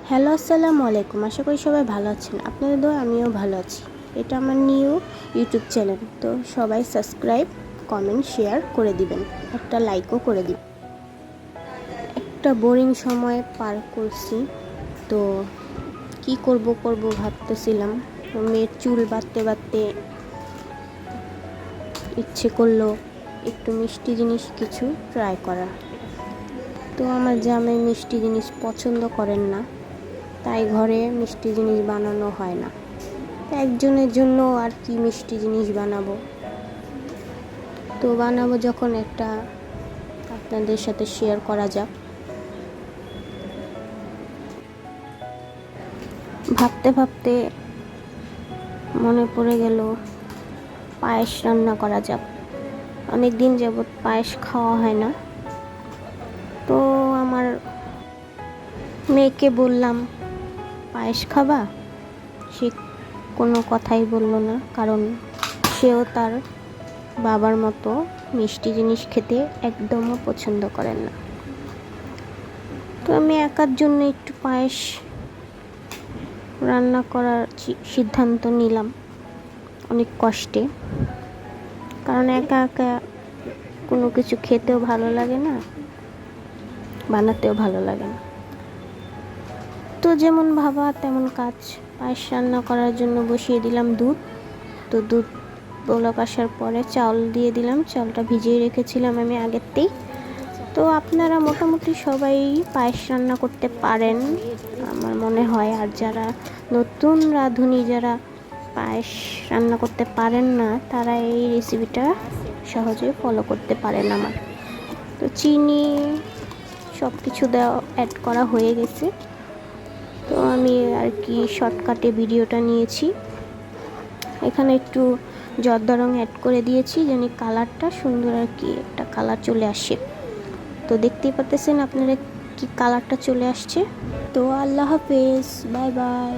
Hello, আসসালামু আলাইকুম। আশা করি সবাই ভালো আছেন। আপনাদের দোয়া আমিও ভালো আছি। এটা আমার নিউ ইউটিউব চ্যানেল, তো সবাই সাবস্ক্রাইব, কমেন্ট, শেয়ার করে দিবেন, একটা লাইকও করে দিবেন। একটা বোরিং সময় পার করছি, তো কি করব ভাবতেছিলাম। মেয়ের চুল বাঁধতে বাঁধতে ইচ্ছে করলো একটু মিষ্টি জিনিস কিছু ট্রাই করা। তো আমার জামাই মিষ্টি জিনিস পছন্দ করেন না, তাই ঘরে মিষ্টি জিনিস বানানো হয় না। একজনের জন্য আর কি মিষ্টি জিনিস বানাবো, তো বানাবো যখন একটা আপনাদের সাথে শেয়ার করা যাক। ভাবতে ভাবতে মনে পড়ে গেল পায়েস রান্না করা যাক। অনেক দিন যাবত পায়েস খাওয়া হয় না, তো আমার মেয়েকে বললাম পায়েস খাবা, সে কোনো কথাই বললো না, কারণ সেও তার বাবার মতো মিষ্টি জিনিস খেতে একদমও পছন্দ করেন না। তো আমি একার জন্য একটু পায়েস রান্না করার সিদ্ধান্ত নিলাম অনেক কষ্টে, কারণ একা একা কোনো কিছু খেতেও ভালো লাগে না, বানাতেও ভালো লাগে না। তো যেমন ভাবা তেমন কাজ। পায়েস রান্না করার জন্য বসিয়ে দিলাম দুধ। তো দুধ বলক আসার পরে চাল দিয়ে দিলাম। চালটা ভিজিয়ে রেখেছিলাম আমি আগেরতেই। তো আপনারা মোটামুটি সবাই পায়েস রান্না করতে পারেন আমার মনে হয়। আর যারা নতুন রাঁধুনি, যারা পায়েস রান্না করতে পারেন না, তারা এই রেসিপিটা সহজে ফলো করতে পারেন আমার। তো চিনি সব কিছু দেওয়া অ্যাড করা হয়ে গেছে। তো আমি আর কি শর্টকাটে ভিডিওটা নিয়েছি। এখানে একটু জর্দা রং অ্যাড করে দিয়েছি, যেন কালারটা সুন্দর আর কি একটা কালার চলে আসে। তো দেখতেই পাচ্ছেন আপনারা কি কালারটা চলে আসছে। তো আল্লাহ হাফেজ, বাই বাই।